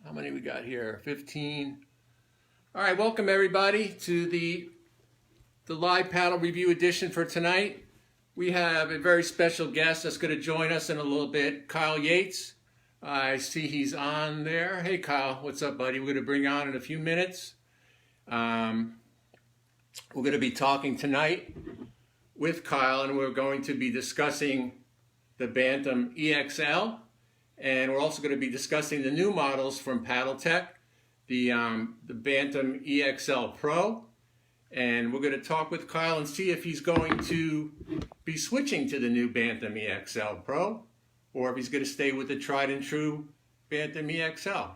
How many we got here? 15. All right, welcome everybody to the live panel review edition for tonight. We have a very special guest that's going to join us in a little bit, Kyle Yates. I see he's on there. Hey Kyle, what's up, buddy? We're going to bring on in a few minutes. We're going to be talking tonight with Kyle, and we're going to be discussing the Bantam EXL, and we're also going to be discussing the new models from PaddleTech, the Bantam EXL Pro, and we're going to talk with Kyle and see if he's going to be switching to the new Bantam EXL Pro, or if he's going to stay with the tried and true Bantam EXL.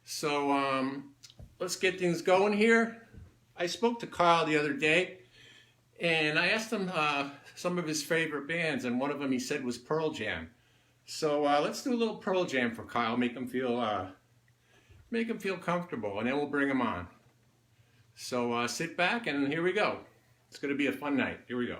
So let's get things going here. I spoke to Kyle the other day, and I asked him some of his favorite bands, and one of them he said was Pearl Jam. So let's do a little Pearl Jam for Kyle, make him feel comfortable, and then we'll bring him on. So sit back, and here we go. It's going to be a fun night. Here we go.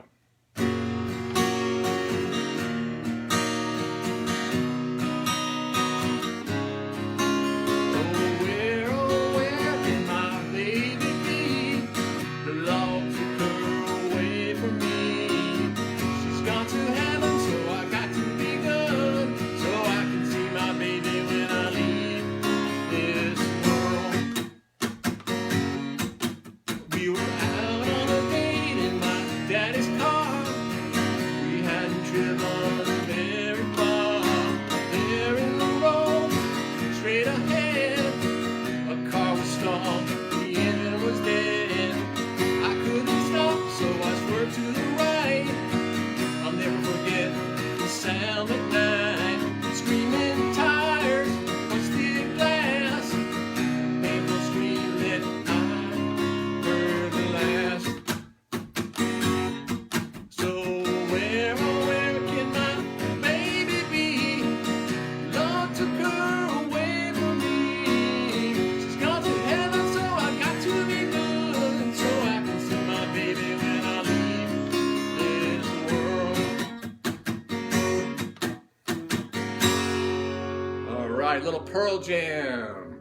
Little Pearl Jam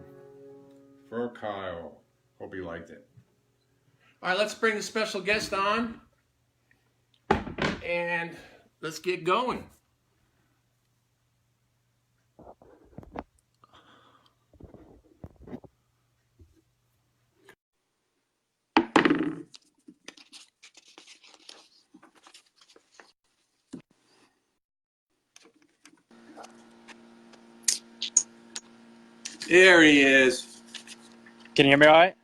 for Kyle. Hope you liked it. All right, let's bring the special guest on and let's get going. There he is. Can you hear me all right?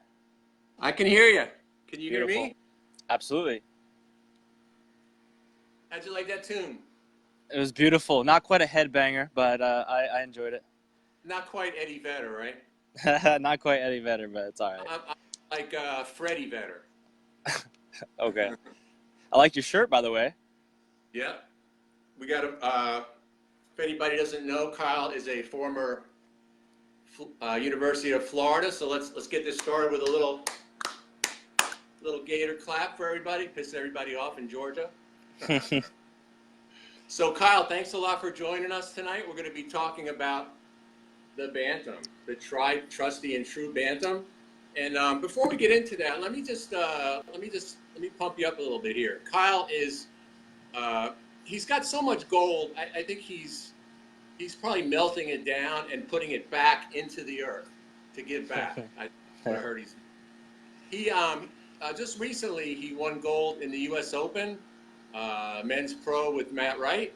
I can hear you. Can you Beautiful. hear me? Absolutely. How'd you like that tune? It was beautiful. Not quite a headbanger, but I enjoyed it. Not quite Eddie Vedder, right? Not quite Eddie Vedder, but it's all right. I'm like Freddie Vedder. Okay. I like your shirt, by the way. Yeah. We got a, if anybody doesn't know, Kyle is a former University of Florida, so let's get this started with a little Gator clap for everybody, piss everybody off in Georgia. So Kyle, thanks a lot for joining us tonight. We're going to be talking about the Bantam, the tried, trusty, and true Bantam. And before we get into that, let me pump you up a little bit here. Kyle is he's got so much gold. I think he's probably melting it down and putting it back into the earth to give back. I heard he just recently he won gold in the U.S. Open, men's pro with Matt Wright.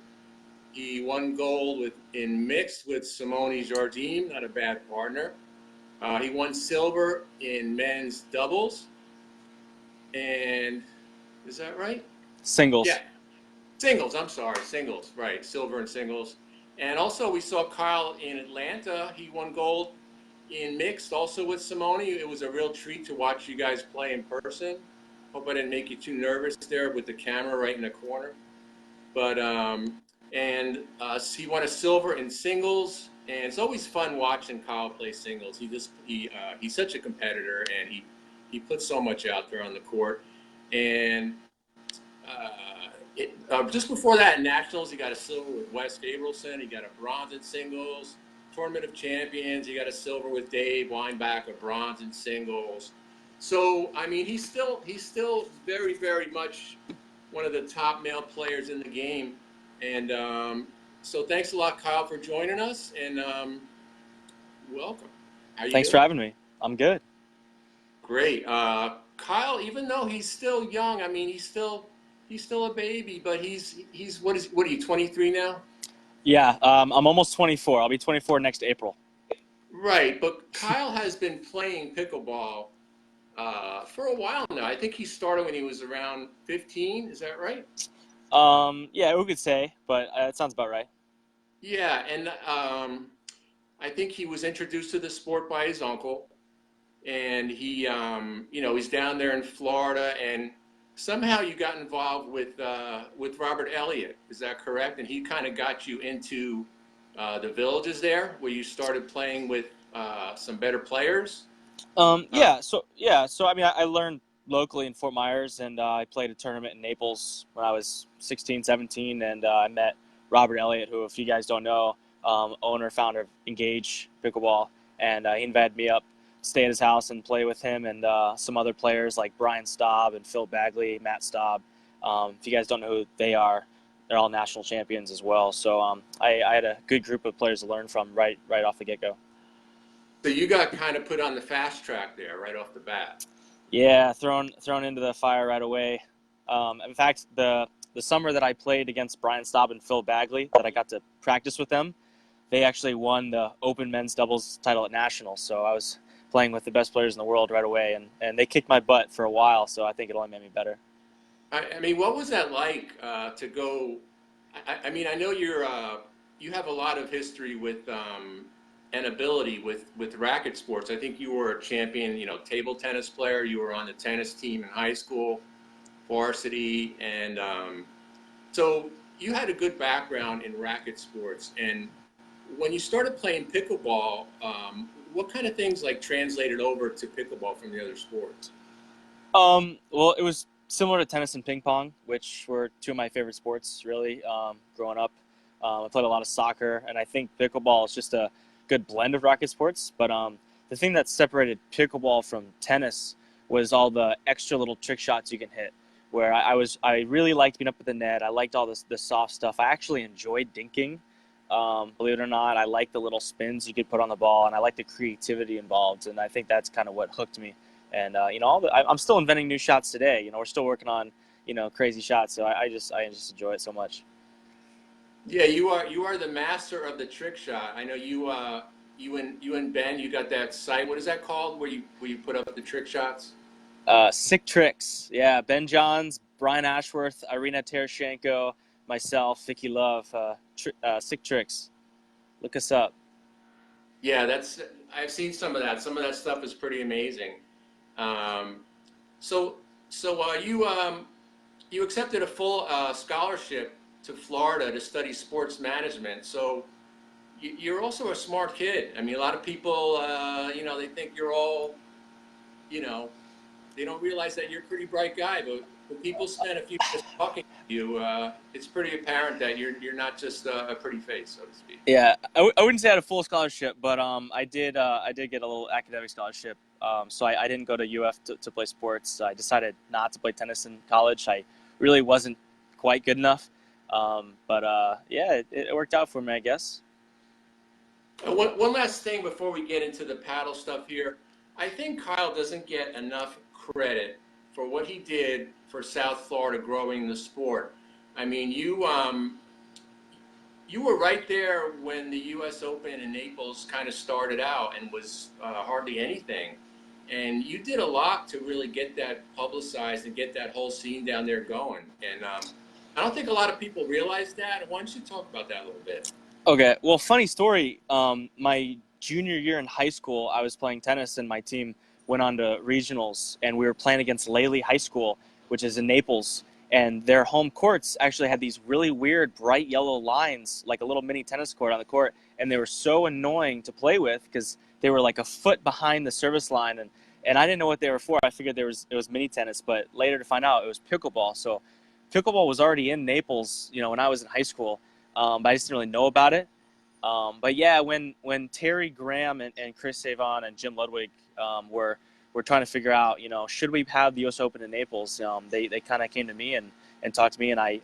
He won gold in mixed with Simone Jardim, not a bad partner. He won silver in men's doubles. And is that right? Singles. Yeah, singles. I'm sorry, singles. Right, silver and singles. And also we saw Kyle in Atlanta. He won gold in mixed, also with Simone. It was a real treat to watch you guys play in person. Hope I didn't make you too nervous there with the camera right in the corner. But he won a silver in singles, and it's always fun watching Kyle play singles. He's such a competitor, and he puts so much out there on the court. And just before that, in nationals, he got a silver with Wes Gabrielson. He got a bronze in singles. Tournament of Champions. You got a silver with Dave Weinbach, a bronze in singles. So I mean, he's still very very much one of the top male players in the game. And so thanks a lot, Kyle, for joining us, and welcome. How you Thanks for doing? having me. I'm good. Great. Kyle, even though he's still young, I mean, he's still a baby, but he's what are you, 23 now? Yeah, I'm almost 24. I'll be 24 next April. Right, but Kyle has been playing pickleball for a while now. I think he started when he was around 15. Is that right? Yeah, we could say, but it sounds about right. Yeah, and I think he was introduced to the sport by his uncle, and he's down there in Florida, and somehow you got involved with Robert Elliott. Is that correct? And he kind of got you into the villages there, where you started playing with some better players. Uh, So I mean, I learned locally in Fort Myers, and I played a tournament in Naples when I was 16, 17, and I met Robert Elliott, who, if you guys don't know, owner, founder of Engage Pickleball, and he invited me up, stay at his house, and play with him and some other players like Brian Staub and Phil Bagley, Matt Staub. If you guys don't know who they are, they're all national champions as well. So I had a good group of players to learn from right off the get-go. so you got kind of put on the fast track there right off the bat. Yeah, thrown into the fire right away. In fact, the summer that I played against Brian Staub and Phil Bagley, that I got to practice with them, they actually won the Open men's doubles title at Nationals. So I was playing with the best players in the world right away, and they kicked my butt for a while. So I think it only made me better. I mean, what was that like to go? I mean, I know you have a lot of history with and ability with racket sports. I think you were a champion, table tennis player. You were on the tennis team in high school, varsity, and so you had a good background in racket sports. And when you started playing pickleball, what kind of things like translated over to pickleball from the other sports? Well, it was similar to tennis and ping pong, which were two of my favorite sports, really, growing up. I played a lot of soccer, and I think pickleball is just a good blend of racket sports. But the thing that separated pickleball from tennis was all the extra little trick shots you can hit. Where I really liked being up at the net. I liked all the soft stuff. I actually enjoyed dinking. Believe it or not, I like the little spins you could put on the ball, and I like the creativity involved. And I think that's kind of what hooked me. And I'm still inventing new shots today. We're still working on crazy shots. So I just enjoy it so much. Yeah, you are the master of the trick shot. I know you and Ben, you got that site. What is that called? Where you put up the trick shots? Sick Tricks. Yeah, Ben Johns, Brian Ashworth, Irina Tereshenko, myself, Vicky Love. Sick Tricks. Look us up. Yeah, I've seen some of that. Some of that stuff is pretty amazing. Um, so you accepted a full scholarship to Florida to study sports management. So you're also a smart kid. I mean, a lot of people, they think you're all, you know, they don't realize that you're a pretty bright guy. But when people spend a few minutes talking to you, it's pretty apparent that you're not just a pretty face, so to speak. Yeah, I wouldn't say I had a full scholarship, but I did get a little academic scholarship. So I didn't go to UF to play sports. I decided not to play tennis in college. I really wasn't quite good enough. But yeah, it worked out for me, I guess. One last thing before we get into the paddle stuff here. I think Kyle doesn't get enough credit for what he did for South Florida growing the sport. I mean, you were right there when the U.S. Open in Naples kind of started out and was hardly anything. And you did a lot to really get that publicized and get that whole scene down there going. And I don't think a lot of people realize that. Why don't you talk about that a little bit? Okay, well, funny story. My junior year in high school, I was playing tennis, and my team went on to regionals, and we were playing against Lely High School, which is in Naples. And their home courts actually had these really weird bright yellow lines, like a little mini tennis court on the court, and they were so annoying to play with because they were like a foot behind the service line, and I didn't know what they were for. I figured it was mini tennis, but later to find out it was pickleball. So pickleball was already in Naples, when I was in high school, but I just didn't really know about it. But yeah, when Terry Graham and Chris Savon and Jim Ludwig were trying to figure out, should we have the U.S. Open in Naples? They kind of came to me and talked to me, and I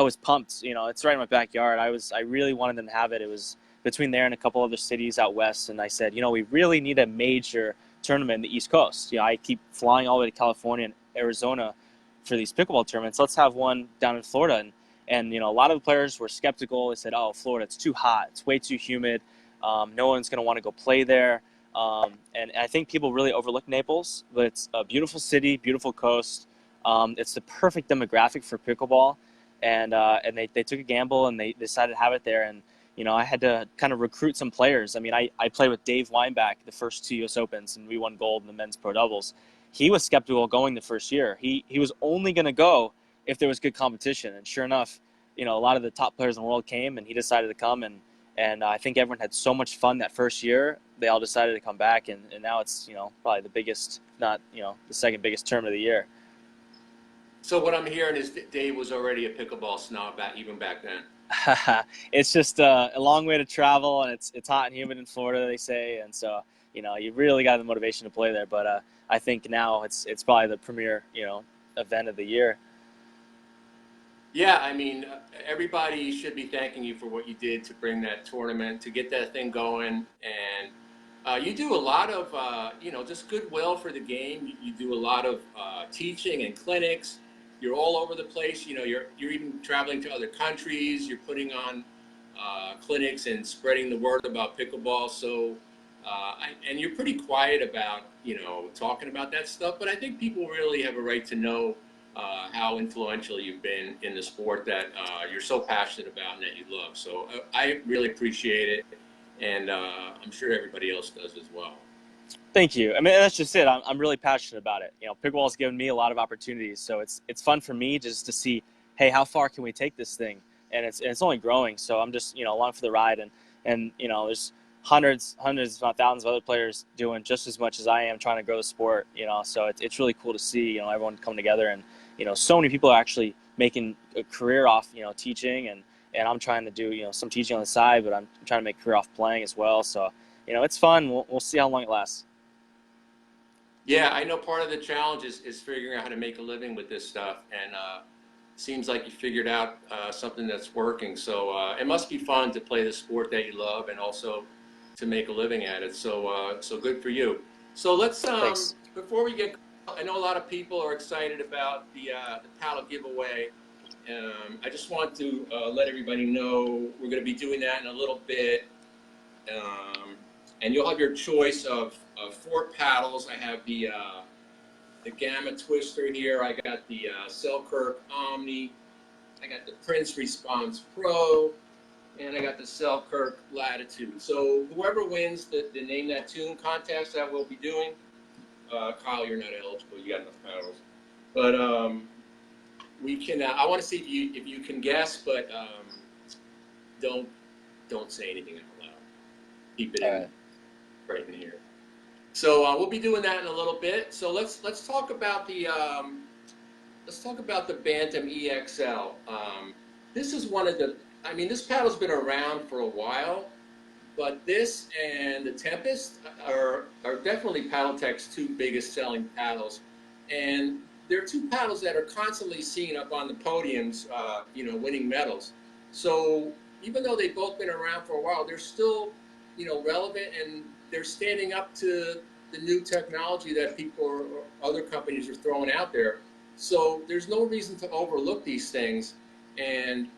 was pumped. It's right in my backyard. I really wanted them to have it. It was between there and a couple other cities out west, and I said, we really need a major tournament in the East Coast. I keep flying all the way to California and Arizona for these pickleball tournaments. Let's have one down in Florida. And a lot of the players were skeptical. They said, "Oh, Florida, it's too hot. It's way too humid. No one's going to want to go play there." And I think people really overlook Naples, but it's a beautiful city, beautiful coast. It's the perfect demographic for pickleball, and they took a gamble and they decided to have it there. And I had to kind of recruit some players. I mean, I played with Dave Weinbach the first 2 U.S. Opens, and we won gold in the men's pro doubles. He was skeptical going the first year. He was only going to go if there was good competition. And sure enough, a lot of the top players in the world came, and he decided to come. And I think everyone had so much fun that first year, they all decided to come back. And now it's, probably the biggest, not, the second biggest tournament of the year. So what I'm hearing is that Dave was already a pickleball snob even back then. It's just a long way to travel, and it's hot and humid in Florida, they say. And so, you really got the motivation to play there. But I think now it's probably the premier, event of the year. Yeah, I mean, everybody should be thanking you for what you did to bring that tournament, to get that thing going. And you do a lot of, just goodwill for the game. You do a lot of teaching and clinics. You're all over the place. You're even traveling to other countries. You're putting on clinics and spreading the word about pickleball. So, and you're pretty quiet about, talking about that stuff. But I think people really have a right to know how influential you've been in the sport that you're so passionate about and that you love. So I really appreciate it, and I'm sure everybody else does as well. Thank you. I mean, that's just it. I'm really passionate about it. Pickleball's given me a lot of opportunities, so it's fun for me just to see, hey, how far can we take this thing? And it's only growing, so I'm just along for the ride, and there's hundreds, if not thousands of other players doing just as much as I am trying to grow the sport. So it's really cool to see everyone come together, and so many people are actually making a career off teaching, and I'm trying to do some teaching on the side, but I'm trying to make a career off playing as well. So it's fun. We'll see how long it lasts. Yeah, I know part of the challenge is figuring out how to make a living with this stuff, and seems like you figured out something that's working. So it must be fun to play the sport that you love and also to make a living at it. So good for you. So let's before we get, I know a lot of people are excited about the paddle giveaway. I just want to let everybody know we're going to be doing that in a little bit. And you'll have your choice of 4 paddles. I have the Gamma Twister here. I got the Selkirk Omni. I got the Prince Response Pro. And I got the Selkirk Latitude. So whoever wins the Name That Tune contest that we'll be doing, Kyle, you're not eligible. You got enough paddles. But we can. I want to see if you can guess, but don't say anything out loud. Keep it in right in here. So we'll be doing that in a little bit. So let's talk about the Bantam EXL. This is one of the. I mean, this paddle's been around for a while, but this and the Tempest are definitely Paddletech's 2 biggest selling paddles, and they're 2 paddles that are constantly seen up on the podiums, winning medals. So even though they've both been around for a while, they're still, relevant, and they're standing up to the new technology that people or other companies are throwing out there. So there's no reason to overlook these things. And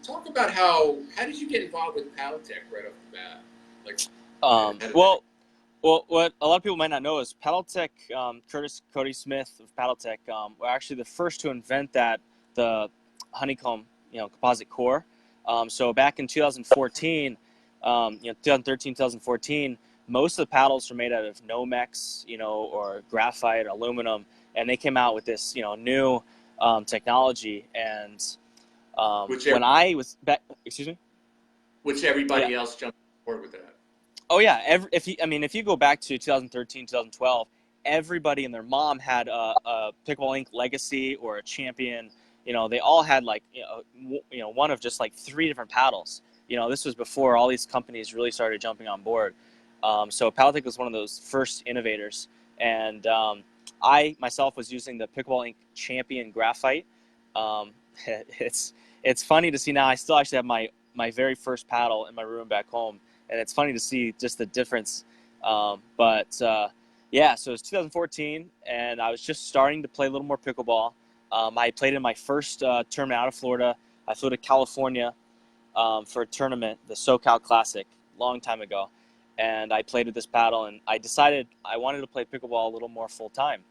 talk about how did you get involved with Paddletech right off the bat? Well, what a lot of people might not know is Paddletech, Cody Smith of Paddletech, were actually the first to invent the honeycomb, composite core. So back in 2014, 2013, 2014, most of the paddles were made out of Nomex, or graphite or aluminum, and they came out with this, new technology. And when I was back, excuse me, which everybody else jumped on board with that. Oh yeah, if you go back to 2013, 2012, everybody and their mom had a Pickleball Inc. Legacy or a Champion. They all had one of just like 3 different paddles. this was before all these companies really started jumping on board. So Paddletech was one of those first innovators. And I myself was using the Pickleball Inc. Champion Graphite. Um, it's funny to see now. I still actually have my very first paddle in my room back home, and it's funny to see just the difference. Yeah, so it was 2014, and I was just starting to play a little more pickleball. I played in my first tournament out of Florida. I flew to California for a tournament, the SoCal Classic, long time ago. And I played with this paddle, and I decided I wanted to play pickleball a little more full time.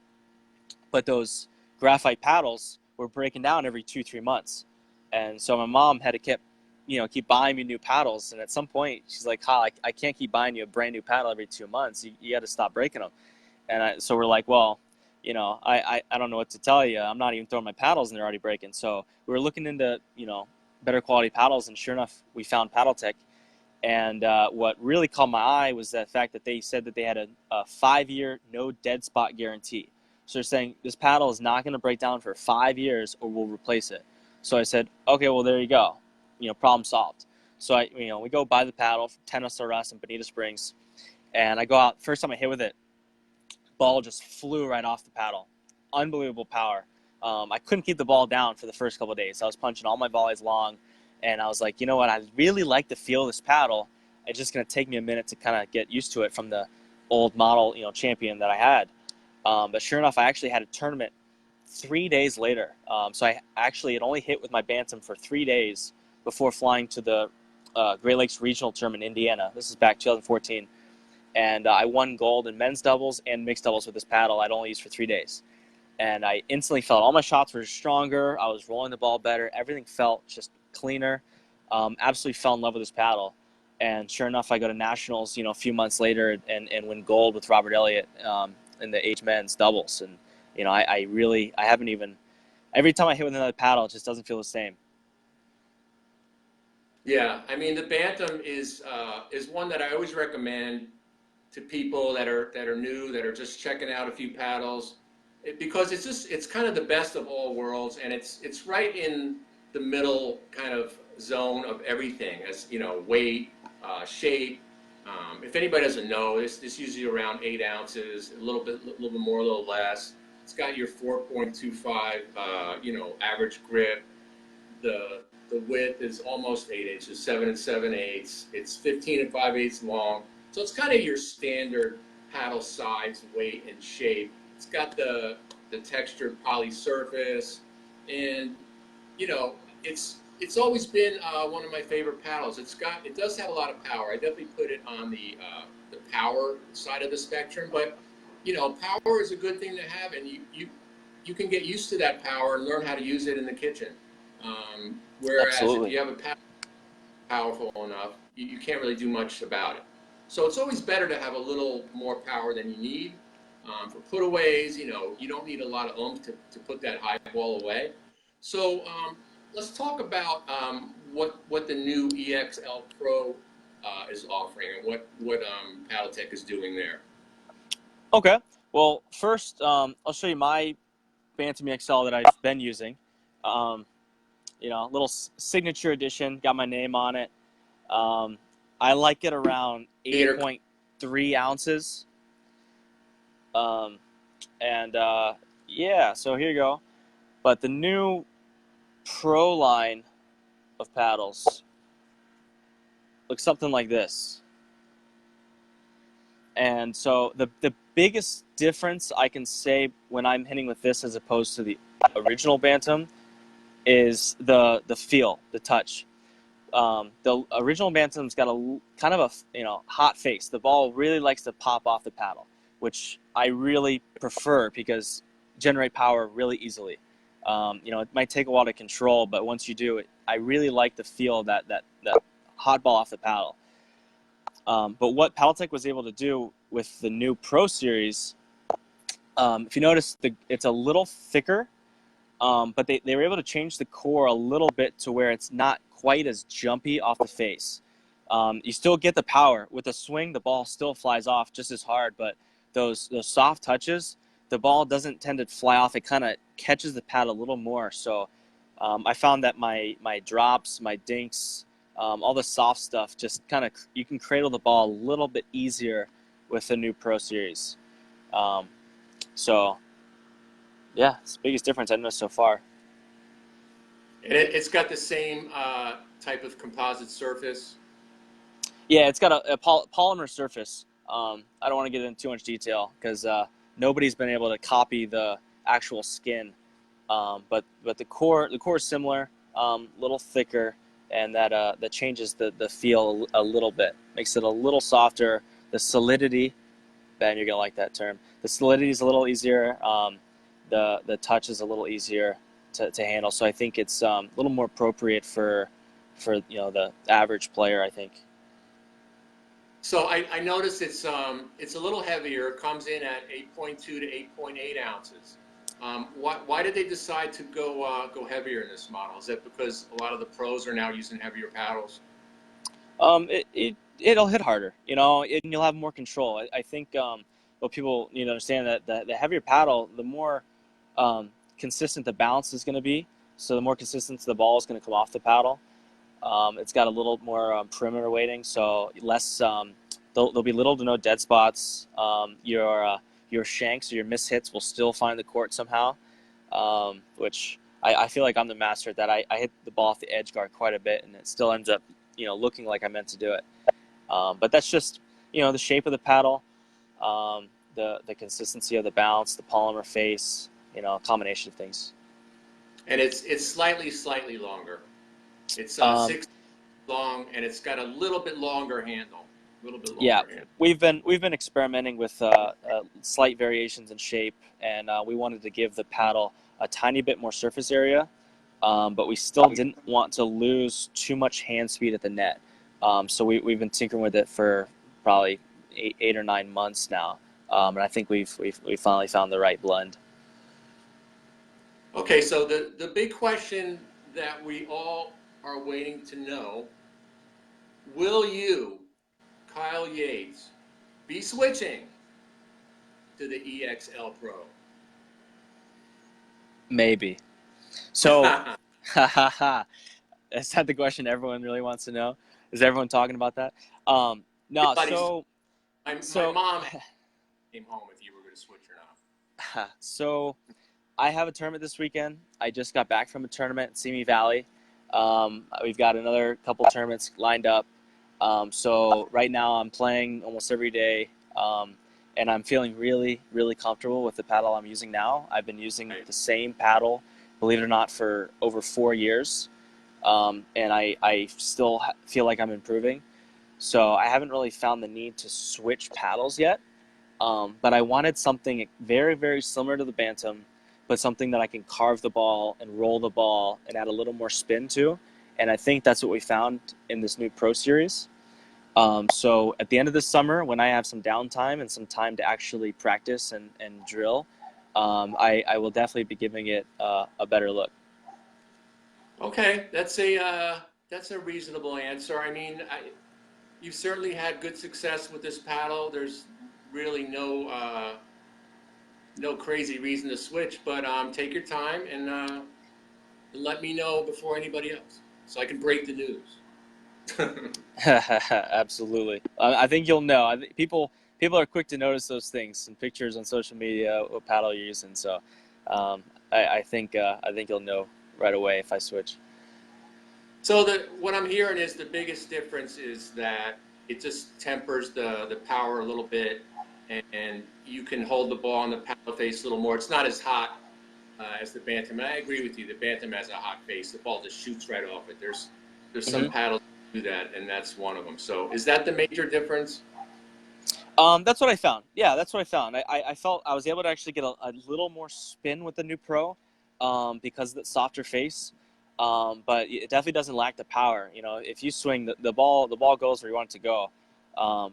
But those graphite paddles were breaking down every 2-3 months. And so my mom had to keep buying me new paddles. And at some point, she's like, Kyle, I can't keep buying you a brand new paddle every 2 months. You got to stop breaking them. And so we're like, well, I don't know what to tell you. I'm not even throwing my paddles and they're already breaking. So we were looking into, better quality paddles. And sure enough, we found Paddletech. And what really caught my eye was the fact that they said that they had a 5-year no dead spot guarantee. So they're saying this paddle is not going to break down for 5 years or we'll replace it. So I said, okay, well, there you go. Problem solved. So we go buy the paddle from Tennis R Us in Bonita Springs. And I go out, first time I hit with it, ball just flew right off the paddle. Unbelievable power. I couldn't keep the ball down for the first couple of days. I was punching all my volleys long. And I was like, you know what? I really like the feel of this paddle. It's just going to take me a minute to kind of get used to it from the old model, Champion that I had. But sure enough, I actually had a tournament 3 days later. So I actually had only hit with my Bantam for 3 days before flying to the Great Lakes Regional Tournament in Indiana. This is back 2014. And I won gold in men's doubles and mixed doubles with this paddle I'd only used for 3 days. And I instantly felt all my shots were stronger. I was rolling the ball better. Everything felt just cleaner. Absolutely fell in love with this paddle. And sure enough, I go to nationals, a few months later and win gold with Robert Elliott in the age men's doubles. And, I haven't even, every time I hit with another paddle, it just doesn't feel the same. Yeah, I mean the Bantam is one that I always recommend to people that are new, that are just checking out a few paddles, because it's kind of the best of all worlds, and it's right in the middle kind of zone of everything, as weight, shape. If anybody doesn't know, this usually around 8 ounces, a little bit more, a little less. It's got your 4.25, average grip. The width is almost 8 inches, 7 7/8. It's 15 5/8 long. So it's kind of your standard paddle size, weight, and shape. It's got the textured poly surface, and it's always been one of my favorite paddles. It does have a lot of power. I definitely put it on the power side of the spectrum, but power is a good thing to have, and you can get used to that power and learn how to use it in the kitchen. Whereas Absolutely. if you have a paddle powerful enough, you can't really do much about it. So it's always better to have a little more power than you need. For putaways, you don't need a lot of oomph to put that high ball away. So let's talk about what the new EXL Pro is offering, and what Paddletech is doing there. Okay. Well, first, I'll show you my Bantam EXL that I've been using. Little signature edition, got my name on it. I like it around 8.3 ounces. So here you go. But the new Pro line of paddles looks something like this. And so the biggest difference I can say when I'm hitting with this as opposed to the original Bantam is the feel, the touch. The original Bantam's got a kind of a hot face. The ball really likes to pop off the paddle, which I really prefer because generate power really easily. It might take a while to control, but once you do it, I really like the feel of that hot ball off the paddle. But what Paddletech was able to do with the new Pro Series, if you notice, it's a little thicker, but they were able to change the core a little bit to where it's not quite as jumpy off the face. You still get the power. With a swing, the ball still flies off just as hard, but those soft touches, the ball doesn't tend to fly off. It kind of catches the pad a little more. So I found that my drops, my dinks, all the soft stuff, just kind of you can cradle the ball a little bit easier with the new Pro Series. So, yeah, it's the biggest difference I've noticed so far. And it's got the same type of composite surface. Yeah, it's got a polymer surface. I don't want to get into too much detail because nobody's been able to copy the actual skin. But the core is similar, little thicker, and that changes the feel a little bit, makes it a little softer. The solidity, Ben, you're gonna like that term. The solidity is a little easier. The touch is a little easier to handle. So I think it's a little more appropriate for the average player, I think. So I noticed it's a little heavier. It comes in at 8.2 to 8.8 ounces. Why did they decide to go heavier in this model? Is that because a lot of the pros are now using heavier paddles? It'll hit harder, and you'll have more control. I think what people need to understand that the heavier paddle, the more consistent the bounce is going to be. So the more consistent the ball is going to come off the paddle. It's got a little more perimeter weighting, so less. There'll be little to no dead spots. Your shanks or your mishits will still find the court somehow, which I feel like I'm the master at that. I hit the ball off the edge guard quite a bit, and it still ends up looking like I meant to do it. But that's just the shape of the paddle, the consistency of the bounce, the polymer face, a combination of things. And it's slightly longer. It's 6 long, and it's got a little bit longer handle. Yeah, we've been experimenting with slight variations in shape, and we wanted to give the paddle a tiny bit more surface area, but we still didn't want to lose too much hand speed at the net. So we've been tinkering with it for probably 8 or 9 months now, and I think we finally found the right blend. Okay, so the big question that we all are waiting to know: will you, Kyle Yates, be switching to the EXL Pro? Maybe. So, is that the question everyone really wants to know? Is everyone talking about that? No. My mom came home if you were going to switch or not. So, I have a tournament this weekend. I just got back from a tournament in Simi Valley. We've got another couple tournaments lined up. So right now I'm playing almost every day, and I'm feeling really, really comfortable with the paddle I'm using now. I've been using the same paddle, believe it or not, for over 4 years, and I still feel like I'm improving. So I haven't really found the need to switch paddles yet, but I wanted something very, very similar to the Bantam, but something that I can carve the ball and roll the ball and add a little more spin to. And I think that's what we found in this new Pro Series. So at the end of this summer, when I have some downtime and some time to actually practice and drill, I will definitely be giving it a better look. Okay, that's a reasonable answer. I mean, you've certainly had good success with this paddle. There's really no crazy reason to switch, but take your time and let me know before anybody else, so I can break the news. Absolutely. I think you'll know. I think people are quick to notice those things and pictures on social media, what paddle you're using. So I think you'll know right away if I switch. So what I'm hearing is the biggest difference is that it just tempers the power a little bit, and you can hold the ball on the paddle face a little more. It's not as hot as the Bantam. And I agree with you. The Bantam has a hot face. The ball just shoots right off it. There's some paddles that do that, and that's one of them. So is that the major difference? That's what I found. Yeah, that's what I found. I felt I was able to actually get a little more spin with the new Pro because of the softer face. But it definitely doesn't lack the power. If you swing the ball goes where you want it to go.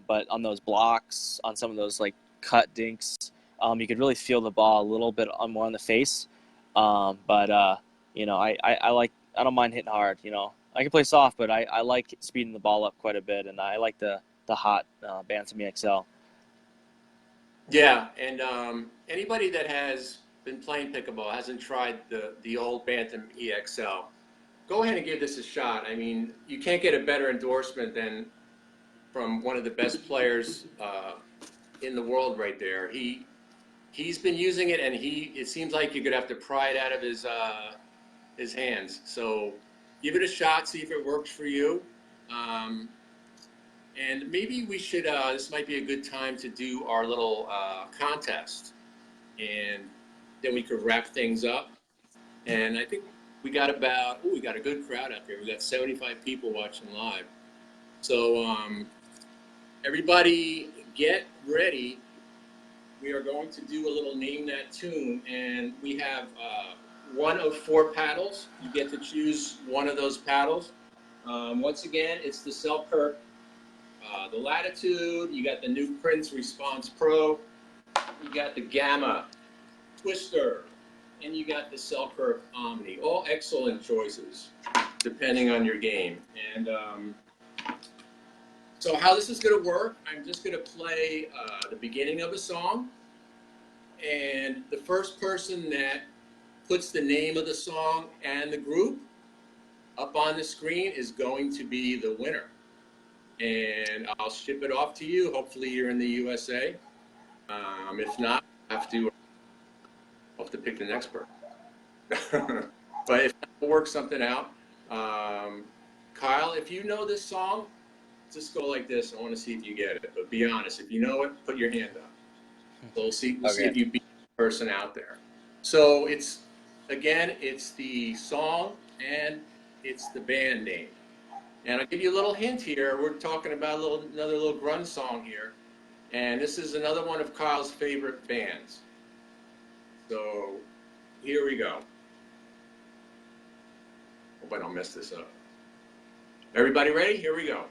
But on those blocks, on some of those like cut dinks, you could really feel the ball a little bit more on the face. But I don't mind hitting hard. I can play soft, but I like speeding the ball up quite a bit, and I like the hot Bantam Exl. Yeah, and anybody that has been playing pickleball hasn't tried the old Bantam EXL. go ahead and give this a shot. I mean, you can't get a better endorsement than from one of the best players in the world right there. He's been using it, and it seems like you're gonna have to pry it out of his hands. So give it a shot, see if it works for you. And maybe we should. This might be a good time to do our little contest, and then we could wrap things up. And I think we got we got a good crowd out there. We got 75 people watching live. So everybody get ready. We are going to do a little name that tune, and we have one of 4 paddles. You get to choose one of those paddles. Once again, it's the Selkirk, the Latitude. You got the new Prince Response Pro. You got the Gamma Twister, and you got the Selkirk Omni. All excellent choices, depending on your game. And so how this is going to work, I'm just going to play the beginning of a song, and the first person that puts the name of the song and the group up on the screen is going to be the winner. And I'll ship it off to you. Hopefully you're in the USA. If not, I'll have to pick the next person. But if we'll work something out. Kyle, if you know this song, just go like this. I want to see if you get it. But be honest. If you know it, put your hand up. So we'll see if you beat the person out there. So it's the song and it's the band name. And I'll give you a little hint here. We're talking about another little grunge song here. And this is another one of Kyle's favorite bands. So here we go. Hope I don't mess this up. Everybody ready? Here we go.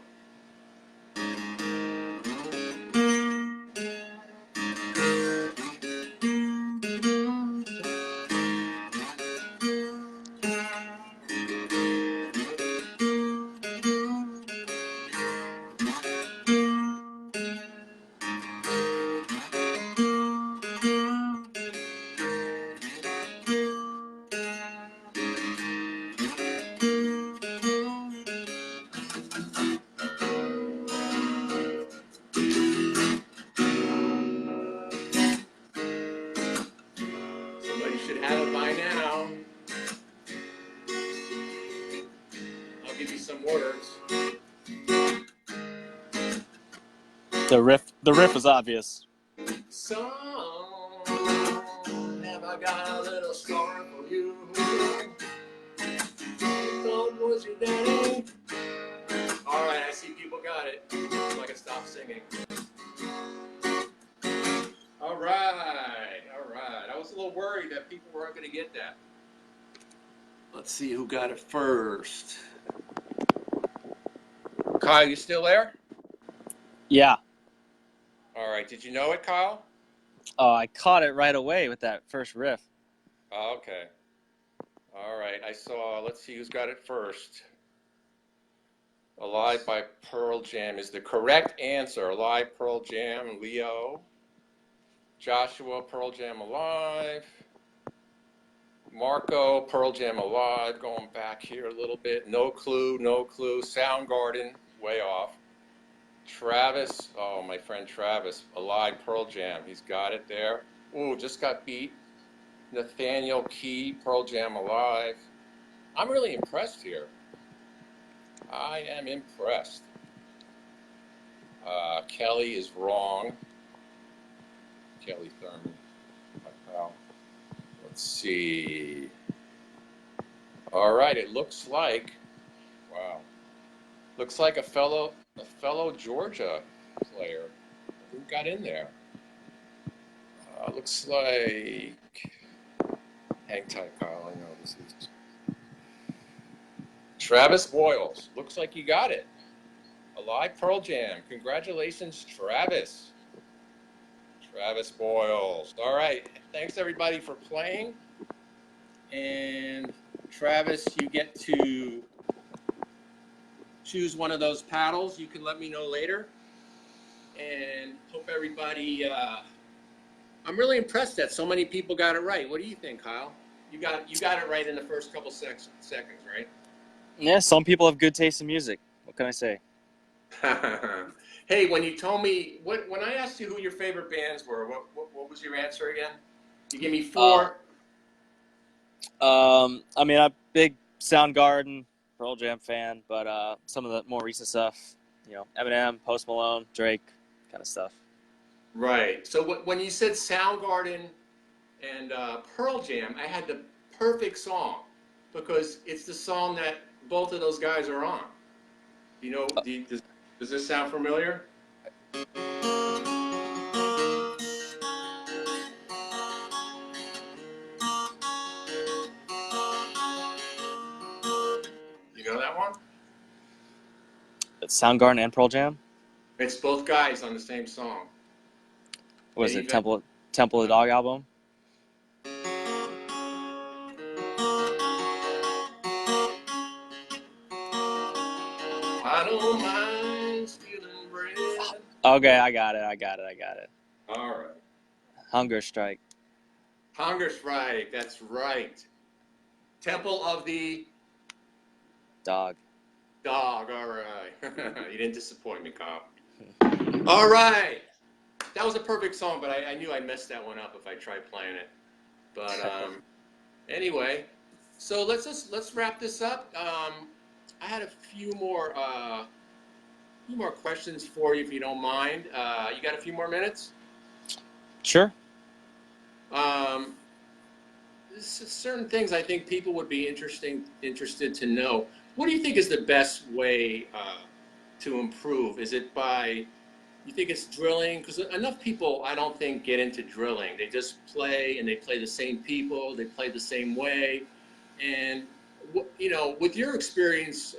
Somebody should have it by now. I'll give you some words. The riff is obvious. Some have I got a little scar for you. What was your name? All right, I see people got it. So I can stop singing. All right. I was a little worried that people weren't going to get that. Let's see who got it first. Kyle, you still there? Yeah. All right. Did you know it, Kyle? Oh, I caught it right away with that first riff. Oh, okay. All right. Let's see who's got it first. Alive by Pearl Jam is the correct answer. Alive, Pearl Jam, Leo. Joshua, Pearl Jam, Alive. Marco, Pearl Jam, Alive. Going back here a little bit. No clue. Soundgarden, way off. Travis, oh, my friend Travis, Alive, Pearl Jam. He's got it there. Ooh, just got beat. Nathaniel Key, Pearl Jam, Alive. I'm really impressed here. I am impressed. Kelly is wrong. Kelly Thurman. Let's see. All right, it looks like, wow. Looks like a fellow Georgia player. Who got in there? Looks like, hang tight, Kyle, I know this is. Travis Boyles. Looks like you got it. Alive Pearl Jam. Congratulations, Travis. Travis Boyles. All right. Thanks, everybody, for playing. And Travis, you get to choose one of those paddles. You can let me know later. And hope everybody, I'm really impressed that so many people got it right. What do you think, Kyle? You got it right in the first couple seconds, right? Yeah, some people have good taste in music. What can I say? Hey, when you told me when I asked you who your favorite bands were, what was your answer again? You gave me Uh, four. I mean, I'm a big Soundgarden, Pearl Jam fan, but some of the more recent stuff, Eminem, Post Malone, Drake, kind of stuff. Right. So when you said Soundgarden and Pearl Jam, I had the perfect song because it's the song that both of those guys are on. You know, does this sound familiar? You know that one? It's Soundgarden and Pearl Jam. It's both guys on the same song. What And was it even Temple of the Dog album? I don't mind stealing bread. Okay, I got it. All right. Hunger Strike. Hunger Strike, that's right. Temple of the Dog. Dog, all right. You didn't disappoint me, Kyle. All right. That was a perfect song, but I knew I messed that one up if I tried playing it. But anyway, so let's wrap this up. I had a few more questions for you if you don't mind. You got a few more minutes? Sure. Um, certain things I think people would be interested to know. What do you think is the best way to improve? Is it by you think it's drilling? Because enough people, I don't think, get into drilling. They just play and they play the same people. They play the same way. And with your experience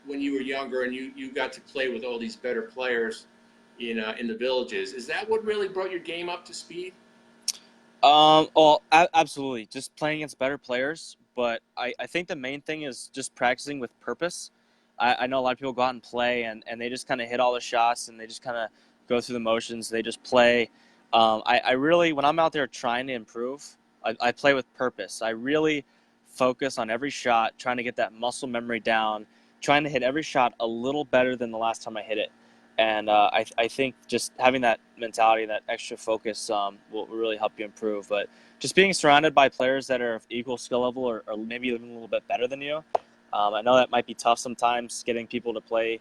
when you were younger and you got to play with all these better players in the villages, is that what really brought your game up to speed? Absolutely. Just playing against better players, but I think the main thing is just practicing with purpose. I know a lot of people go out and play, and they just kind of hit all the shots, and they just kind of go through the motions. They just play. I really, when I'm out there trying to improve, I play with purpose. I really focus on every shot, trying to get that muscle memory down, trying to hit every shot a little better than the last time I hit it. And I think just having that mentality, that extra focus, will really help you improve. But just being surrounded by players that are of equal skill level or maybe even a little bit better than you, I know that might be tough sometimes getting people to play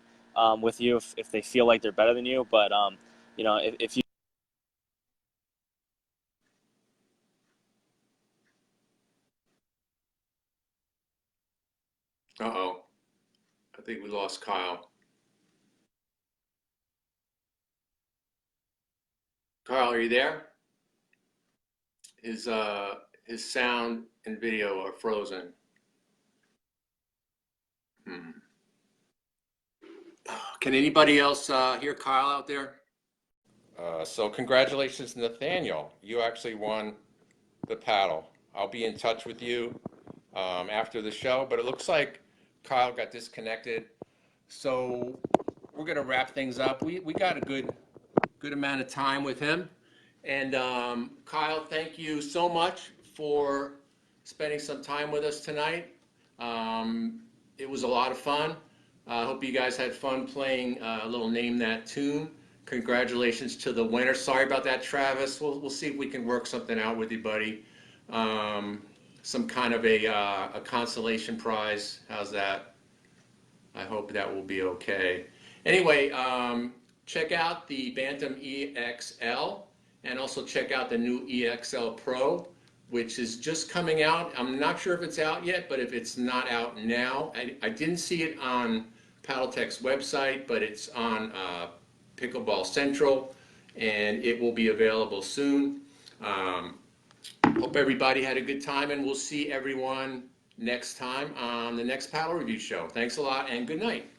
with you if they feel like they're better than you. But if you Uh-oh. I think we lost Kyle. Kyle, are you there? His sound and video are frozen. Hmm. Can anybody else hear Kyle out there? So congratulations, Nathaniel. You actually won the paddle. I'll be in touch with you after the show, but it looks like Kyle got disconnected. So we're gonna wrap things up. We got a good amount of time with him. And Kyle, thank you so much for spending some time with us tonight. It was a lot of fun. I hope you guys had fun playing a little Name That Tune. Congratulations to the winner. Sorry about that, Travis. We'll see if we can work something out with you, buddy. Some kind of a consolation prize. How's that? I hope that will be okay. Anyway, check out the Bantam EXL and also check out the new EXL Pro, which is just coming out. I'm not sure if it's out yet, but if it's not out now, I didn't see it on Paddletech's website, but it's on Pickleball Central, and it will be available soon. Um, Hope everybody had a good time, and we'll see everyone next time on the next Paddle Review Show. Thanks a lot, and good night.